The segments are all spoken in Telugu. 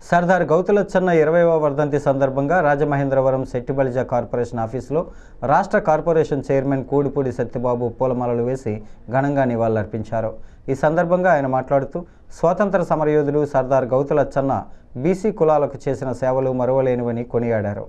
సర్దార్ గౌతులచ్చన్న 20వ వర్ధంతి సందర్భంగా రాజమహేంద్రవరం శెట్టిబలిజ కార్పొరేషన్ ఆఫీసులో రాష్ట్ర కార్పొరేషన్ చైర్మన్ కూడిపూడి సత్యబాబు పూలమాలలు వేసి ఘనంగా నివాళులర్పించారు. ఈ సందర్భంగా ఆయన మాట్లాడుతూ స్వాతంత్ర సమరయోధుడు సర్దార్ గౌతులచ్చన్న బీసీ కులాలకు చేసిన సేవలు మరువలేనివని కొనియాడారు.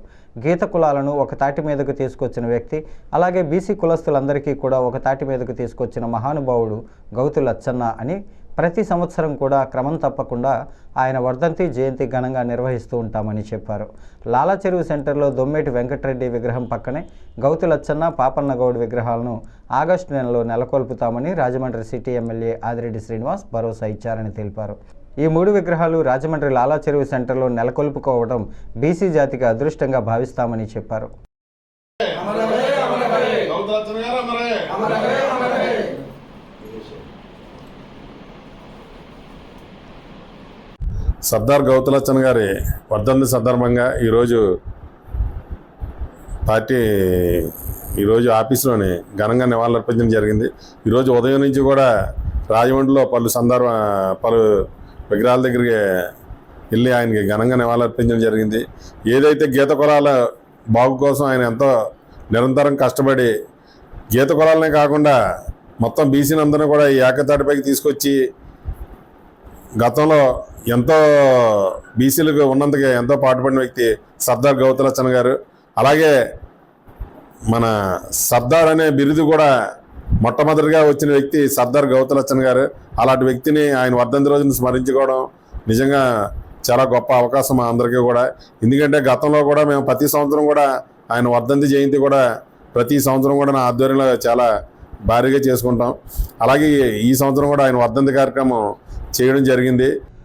గీత కులాలను ఒక తాటి మీదకు తీసుకొచ్చిన వ్యక్తి, అలాగే బీసీ కులస్తులందరికీ కూడా ఒక తాటి మీదకు తీసుకొచ్చిన మహానుభావుడు గౌతులచ్చన్న అని ప్రతి సంవత్సరం కూడా క్రమం తప్పకుండా ఆయన వర్ధంతి జయంతి ఘనంగా నిర్వహిస్తూ ఉంటామని చెప్పారు. లాలాచెరువు సెంటర్లో దొమ్మేటి వెంకటరెడ్డి విగ్రహం పక్కనే గౌతులచ్చన్న, పాపన్నగౌడ్ విగ్రహాలను ఆగస్టు నెలలో నెలకొల్పుతామని రాజమండ్రి సిటీ ఎమ్మెల్యే ఆదిరెడ్డి శ్రీనివాస్ భరోసా ఇచ్చారని తెలిపారు. ఈ 3 విగ్రహాలు రాజమండ్రి లాలాచెరువు సెంటర్లో నెలకొల్పుకోవడం బీసీ జాతికి అదృష్టంగా భావిస్తామని చెప్పారు. సర్దార్ గౌతులచ్చన్న గారి వర్ధంతి సందర్భంగా ఈరోజు ఆఫీసులోని ఘనంగా నివాళులర్పించడం జరిగింది. ఈరోజు ఉదయం నుంచి కూడా రాజమండ్రిలో పలు విగ్రహాల దగ్గరికి వెళ్ళి ఆయనకి ఘనంగా నివాళులర్పించడం జరిగింది. ఏదైతే గీత కులాల బాగు కోసం ఆయన ఎంతో నిరంతరం కష్టపడి గీత కులాలనే కాకుండా మొత్తం బీసీని అందరినీ కూడా ఈ ఏకతాటిపైకి తీసుకొచ్చి గతంలో ఎంతో బీసీలకు ఉన్నందుకే ఎంతో పాటుపడిన వ్యక్తి సర్దార్ గౌతులచ్చన్న గారు. అలాగే మన సర్దార్ అనే బిరుదు కూడా మొట్టమొదటిగా వచ్చిన వ్యక్తి సర్దార్ గౌతులచ్చన్న గారు. అలాంటి వ్యక్తిని ఆయన వర్ధంతి రోజున స్మరించుకోవడం నిజంగా చాలా గొప్ప అవకాశం మా అందరికీ కూడా. ఎందుకంటే గతంలో కూడా మేము ప్రతి సంవత్సరం కూడా ఆయన వర్ధంతి జయంతి కూడా ప్రతి సంవత్సరం కూడా నా ఆధ్వర్యంలో చాలా భారీగా చేసుకుంటాం. అలాగే ఈ సంవత్సరం కూడా ఆయన వర్ధంతి కార్యక్రమం చేయడం జరిగింది.